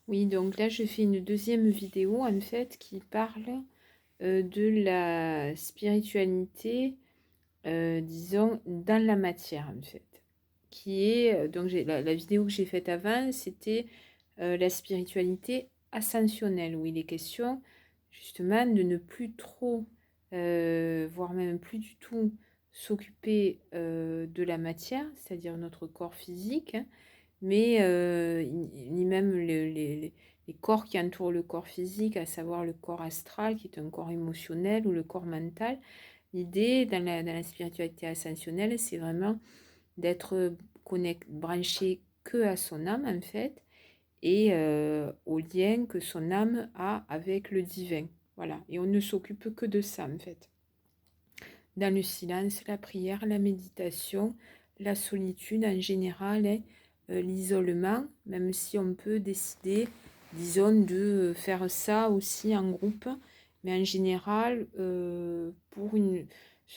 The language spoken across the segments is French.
Oui, donc là, je fais une deuxième vidéo, en fait, qui parle de la spiritualité, disons, dans la matière, en fait. Qui est, donc la vidéo que j'ai faite avant, c'était la spiritualité ascensionnelle, où il est question, justement, de ne plus trop, voire même plus du tout, s'occuper de la matière, c'est-à-dire notre corps physique, hein, mais ni même les corps qui entourent le corps physique, à savoir le corps astral, qui est un corps émotionnel, ou le corps mental. L'idée dans la spiritualité ascensionnelle, c'est vraiment d'être branché que à son âme, en fait, et au lien que son âme a avec le divin. Voilà, et on ne s'occupe que de ça, en fait. Dans le silence, la prière, la méditation, la solitude en général, hein, l'isolement, même si on peut décider, disons, de faire ça aussi en groupe. Mais en général, ce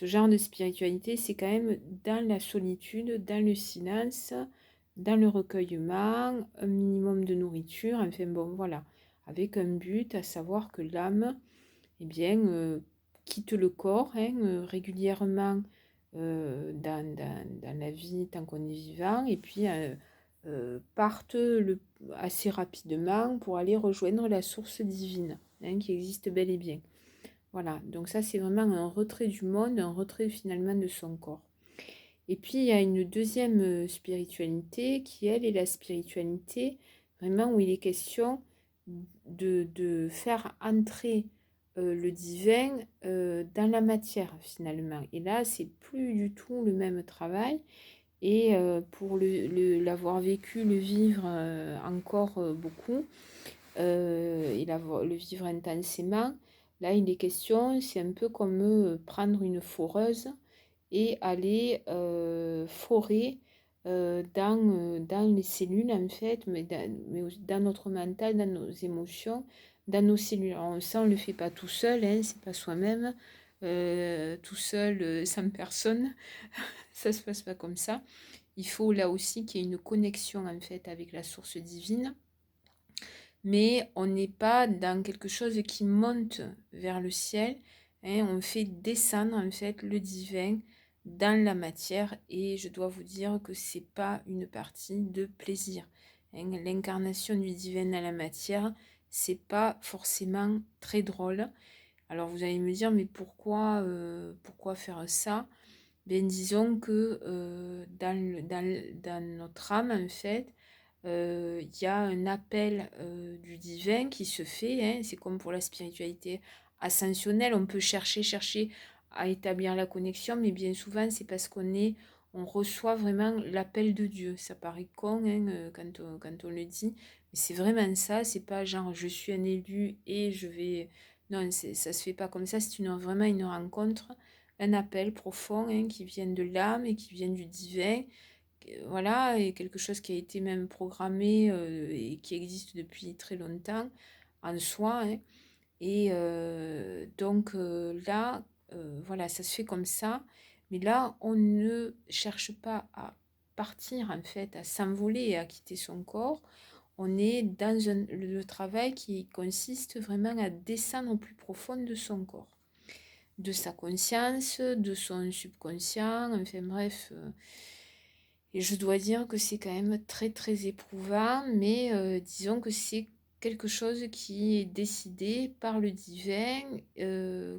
genre de spiritualité, c'est quand même dans la solitude, dans le silence, dans le recueillement, un minimum de nourriture, enfin bon, voilà, avec un but, à savoir que l'âme, eh bien, quitte le corps, hein, régulièrement dans la vie tant qu'on est vivant, et puis partent assez rapidement pour aller rejoindre la source divine, hein, qui existe bel et bien. Voilà, donc ça c'est vraiment un retrait du monde, un retrait finalement de son corps. Et puis il y a une deuxième spiritualité qui, elle, est la spiritualité vraiment où il est question de faire entrer le divin dans la matière finalement. Et là, c'est plus du tout le même travail. Et pour l'avoir vécu, le vivre encore beaucoup, et le vivre intensément, là, il est question, c'est un peu comme prendre une foreuse et aller forer dans les cellules, en fait, mais dans notre mental, dans nos émotions, dans nos cellules. Alors, ça, on ne le fait pas tout seul, hein, c'est pas soi-même, tout seul, sans personne. Ça se passe pas comme ça. Il faut là aussi qu'il y ait une connexion, en fait, avec la source divine. Mais on n'est pas dans quelque chose qui monte vers le ciel, hein, on fait descendre, en fait, le divin dans la matière, et je dois vous dire que c'est pas une partie de plaisir, hein. L'incarnation du divin dans la matière, c'est pas forcément très drôle. Alors vous allez me dire, mais pourquoi faire ça? Bien, disons que dans notre âme, en fait, il y a un appel du divin qui se fait, hein. C'est comme pour la spiritualité ascensionnelle, on peut chercher à établir la connexion, mais bien souvent c'est parce on reçoit vraiment l'appel de Dieu. Ça paraît con, hein, quand on le dit, mais c'est vraiment ça. C'est pas genre je suis un élu et je vais... Non, ça se fait pas comme ça, c'est vraiment une rencontre, un appel profond, hein, qui vient de l'âme et qui vient du divin, voilà, et quelque chose qui a été même programmé et qui existe depuis très longtemps en soi, hein. Et donc là, voilà, ça se fait comme ça. Mais là, on ne cherche pas à partir, en fait, à s'envoler et à quitter son corps. On est dans le travail qui consiste vraiment à descendre au plus profond de son corps, de sa conscience, de son subconscient, enfin bref. Et je dois dire que c'est quand même très très éprouvant, mais disons que c'est quelque chose qui est décidé par le divin,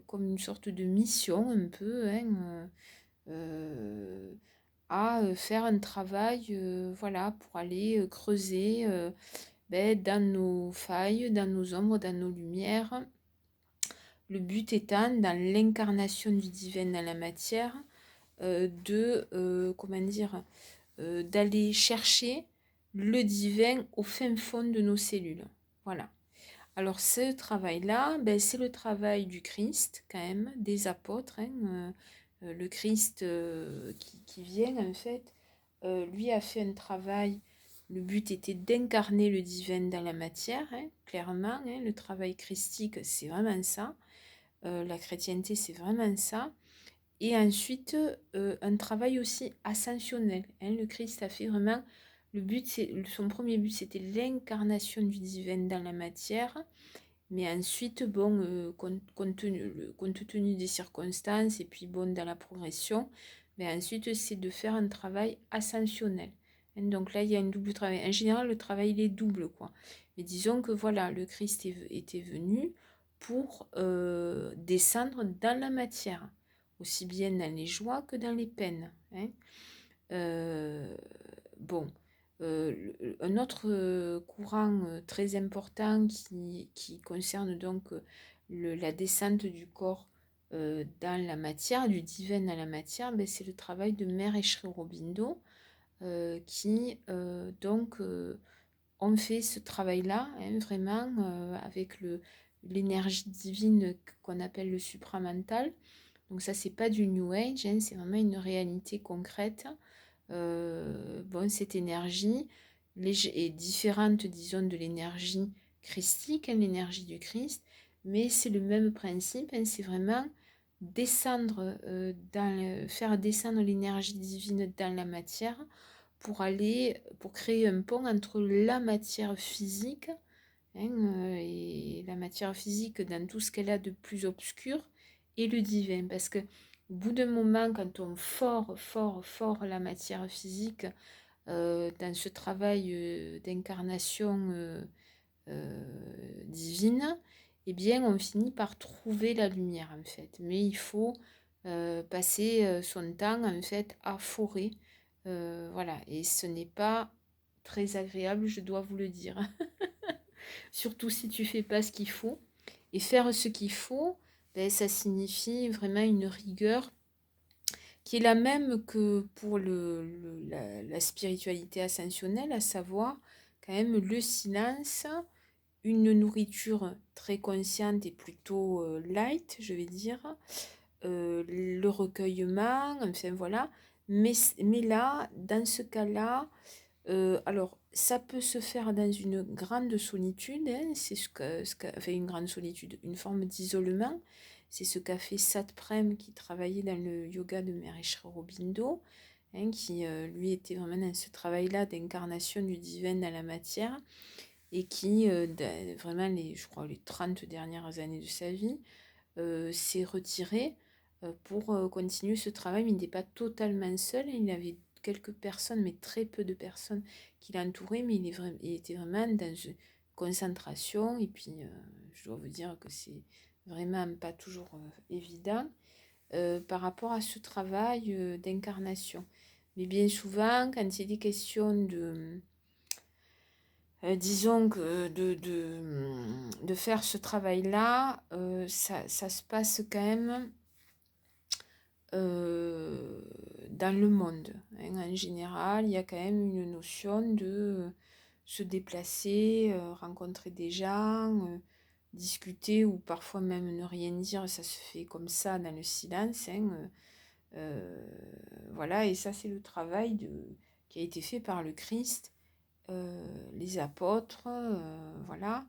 comme une sorte de mission un peu, hein, euh, à faire un travail, voilà, pour aller creuser dans nos failles, dans nos ombres, dans nos lumières. Le but étant, dans l'incarnation du divin dans la matière, comment dire, d'aller chercher le divin au fin fond de nos cellules. Voilà. Alors ce travail-là, c'est le travail du Christ, quand même, des apôtres, hein, le Christ qui vient, en fait, lui a fait un travail. Le but était d'incarner le divin dans la matière, hein, clairement, hein. Le travail christique, c'est vraiment ça. La chrétienté, c'est vraiment ça. Et ensuite, un travail aussi ascensionnel, hein. Le Christ a fait vraiment son premier but, c'était l'incarnation du divin dans la matière. Mais ensuite, bon, compte tenu des circonstances et puis bon, dans la progression, mais ensuite, c'est de faire un travail ascensionnel. Donc là, il y a un double travail. En général, le travail, il est double, quoi. Mais disons que voilà, le Christ était venu pour descendre dans la matière, aussi bien dans les joies que dans les peines. Euh, bon, un autre courant très important qui concerne donc la descente du corps dans la matière, du divin dans la matière, ben, c'est le travail de Mère Esri Aurobindo qui donc ont fait ce travail-là, vraiment avec l'énergie divine qu'on appelle le supramental. Donc ça, c'est pas du New Age, c'est vraiment une réalité concrète. Bon, cette énergie est différente, disons, de l'énergie christique, l'énergie du Christ, mais c'est le même principe, c'est vraiment descendre, faire descendre l'énergie divine dans la matière pour créer un pont entre la matière physique et la matière physique dans tout ce qu'elle a de plus obscur et le divin. Parce que au bout d'un moment, quand on fort la matière physique dans ce travail d'incarnation divine, eh bien, on finit par trouver la lumière, en fait. Mais il faut passer son temps, en fait, à forer. Voilà. Et ce n'est pas très agréable, je dois vous le dire. Surtout si tu fais pas ce qu'il faut. Et faire ce qu'il faut, ben, ça signifie vraiment une rigueur qui est la même que pour la spiritualité ascensionnelle, à savoir quand même le silence, une nourriture très consciente et plutôt light, je vais dire, le recueillement, enfin voilà. Mais là, dans ce cas-là, alors ça peut se faire dans une grande solitude, c'est enfin une grande solitude, une forme d'isolement. C'est ce qu'a fait Satprem qui travaillait dans le yoga de Mahesh Aurobindo, qui lui était vraiment dans ce travail-là d'incarnation du divin dans la matière et qui, vraiment, je crois, les 30 dernières années de sa vie, s'est retiré pour continuer ce travail, mais il n'était pas totalement seul, il avait quelques personnes, mais très peu de personnes qui l'entouraient, mais il était vraiment dans une concentration, et puis je dois vous dire que c'est vraiment pas toujours évident par rapport à ce travail d'incarnation. Mais bien souvent, quand il est question disons que de faire ce travail-là, ça se passe quand même dans le monde. En général, il y a quand même une notion de se déplacer, rencontrer des gens, discuter ou parfois même ne rien dire. Ça se fait comme ça dans le silence. Voilà, et ça c'est le travail qui a été fait par le Christ, les apôtres, voilà,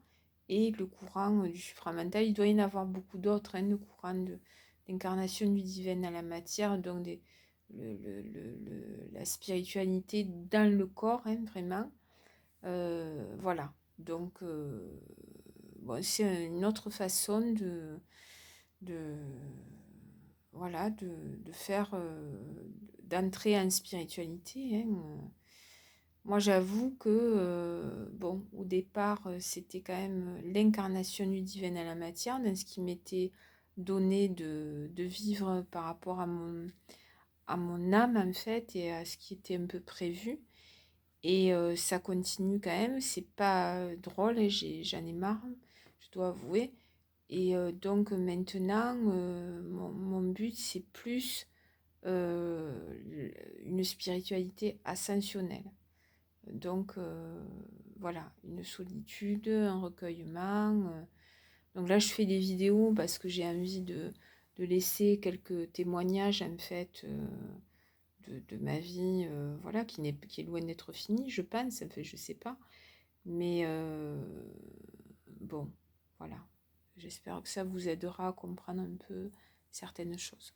et le courant du supramental. Il doit y en avoir beaucoup d'autres, le courant d'incarnation du divin dans la matière, donc la spiritualité dans le corps, vraiment. Voilà, donc bon, c'est une autre façon de voilà, de faire, d'entrer en spiritualité. Moi, j'avoue que, bon, au départ, c'était quand même l'incarnation du divin à la matière, dans ce qui m'était donné de vivre par rapport à mon âme, en fait, et à ce qui était un peu prévu. Et ça continue quand même, c'est pas drôle, j'en ai marre, je dois avouer. Et donc maintenant, mon but, c'est plus une spiritualité ascensionnelle. Donc voilà, une solitude, un recueillement. Donc là, je fais des vidéos parce que j'ai envie de laisser quelques témoignages en fait de ma vie, voilà, qui est loin d'être finie, je pense, enfin, je sais pas. Mais bon, voilà. J'espère que ça vous aidera à comprendre un peu certaines choses.